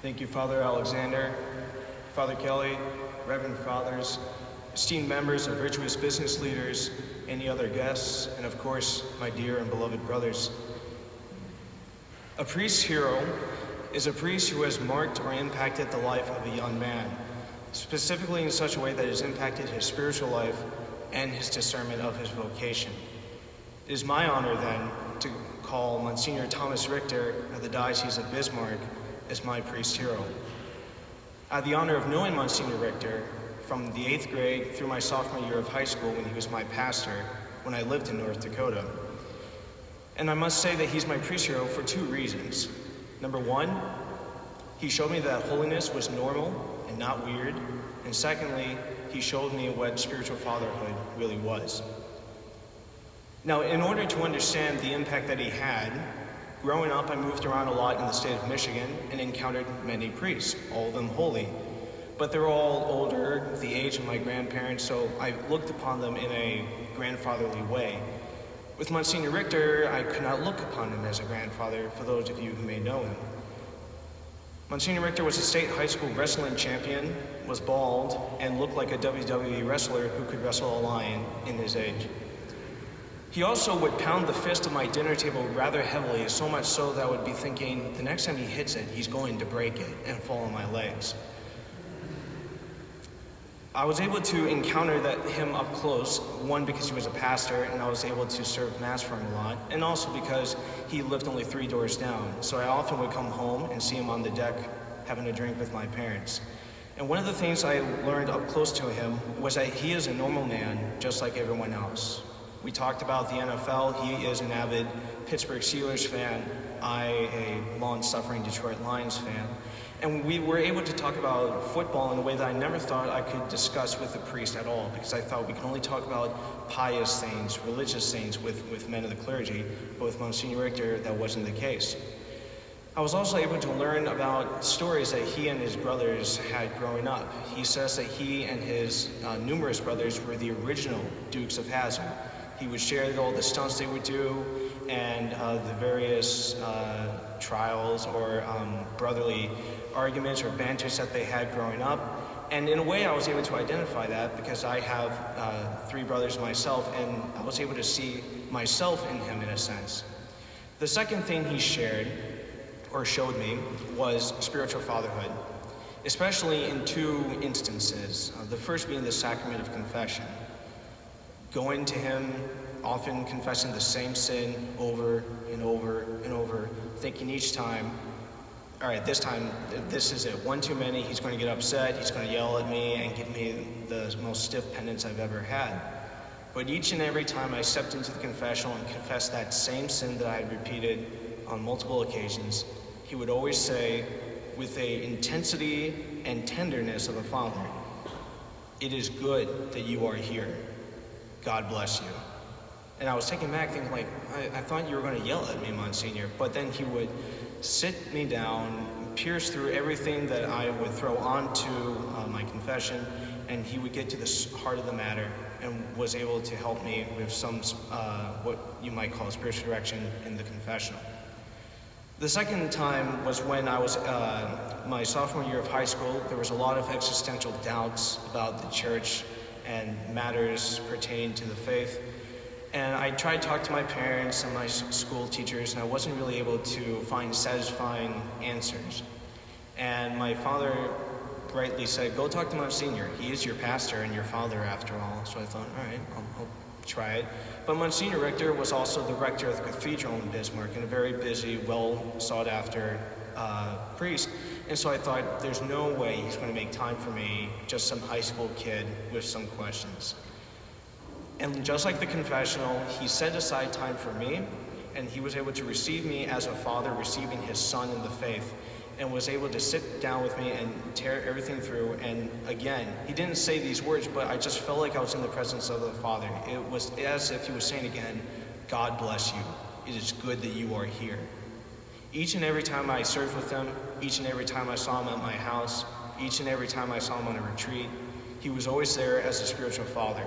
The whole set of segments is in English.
Thank you, Father Alexander, Father Kelly, Reverend Fathers, esteemed members of Virtuous Business Leaders, any other guests, and of course, my dear and beloved brothers. A priest's hero is a priest who has marked or impacted the life of a young man, specifically in such a way that has impacted his spiritual life and his discernment of his vocation. It is my honor, then, to call Monsignor Thomas Richter of the diocese of Bismark as my priest hero. I had the honor of knowing Monsignor Richter from the 8th grade through my sophomore year of high school when he was my pastor when I lived in North Dakota. And I must say that he's my priest hero for two reasons. Number one, he showed me that holiness was normal and not weird. And secondly, he showed me what spiritual fatherhood really was. Now, in order to understand the impact that he had, growing up, I moved around a lot in the state of Michigan and encountered many priests, all of them holy. But they're all older, the age of my grandparents, so I looked upon them in a grandfatherly way. With Monsignor Richter, I could not look upon him as a grandfather, for those of you who may know him. Monsignor Richter was a state high school wrestling champion, was bald, and looked like a WWE wrestler who could wrestle a lion in his age. He also would pound the fist of my dinner table rather heavily, so much so that I would be thinking, the next time he hits it, he's going to break it and fall on my legs. I was able to encounter him up close, one, because he was a pastor, and I was able to serve Mass for him a lot, and also because he lived only 3 doors down, so I often would come home and see him on the deck having a drink with my parents. And one of the things I learned up close to him was that he is a normal man, just like everyone else. We talked about the NFL. He is an avid Pittsburgh Steelers fan. I, a long-suffering Detroit Lions fan. And we were able to talk about football in a way that I never thought I could discuss with a priest at all, because I thought we can only talk about pious things, religious things with men of the clergy, but with Monsignor Richter, that wasn't the case. I was also able to learn about stories that he and his brothers had growing up. He says that he and his numerous brothers were the original Dukes of Hazzard. He would share all the stunts they would do and the various trials or brotherly arguments or banters that they had growing up. And in a way, I was able to identify that because I have 3 brothers myself, and I was able to see myself in him in a sense. The second thing he shared or showed me was spiritual fatherhood, especially in 2 instances. The first being the sacrament of confession. Going to him, often confessing the same sin over and over and over, thinking each time, all right, this time, this is it. One too many, he's going to get upset, he's going to yell at me and give me the most stiff penance I've ever had. But each and every time I stepped into the confessional and confessed that same sin that I had repeated on multiple occasions, he would always say, with an intensity and tenderness of a father, "It is good that you are here. God bless you." And I was taken back thinking, like, I thought you were going to yell at me, Monsignor. But then he would sit me down, pierce through everything that I would throw onto my confession, and he would get to the heart of the matter and was able to help me with some, what you might call spiritual direction in the confessional. The second time was when I was my sophomore year of high school. There was a lot of existential doubts about the church and matters pertaining to the faith. And I tried to talk to my parents and my school teachers, and I wasn't really able to find satisfying answers. And my father rightly said, "Go talk to Monsignor. He is your pastor and your father after all." So I thought, all right, I'll try it. But Monsignor Richter was also the rector of the cathedral in Bismarck and a very busy, well sought after priest. And so I thought, there's no way he's going to make time for me, just some high school kid with some questions. And just like the confessional, he set aside time for me, and he was able to receive me as a father receiving his son in the faith, and was able to sit down with me and tear everything through. And again, he didn't say these words, but I just felt like I was in the presence of the Father. It was as if he was saying again, "God bless you. It is good that you are here." Each and every time I served with him, each and every time I saw him at my house, each and every time I saw him on a retreat, he was always there as a spiritual father.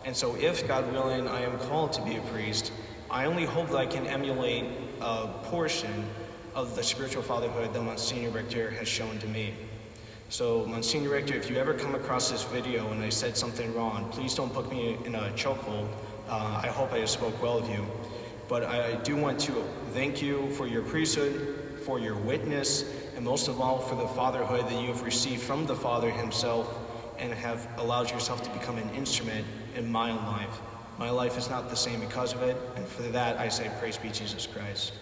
And so if, God willing, I am called to be a priest, I only hope that I can emulate a portion of the spiritual fatherhood that Monsignor Richter has shown to me. So, Monsignor Richter, if you ever come across this video and I said something wrong, please don't put me in a chokehold. I hope I spoke well of you. But I do want to thank you for your priesthood, for your witness, and most of all for the fatherhood that you have received from the Father himself and have allowed yourself to become an instrument in my own life. My life is not the same because of it, and for that I say praise be Jesus Christ.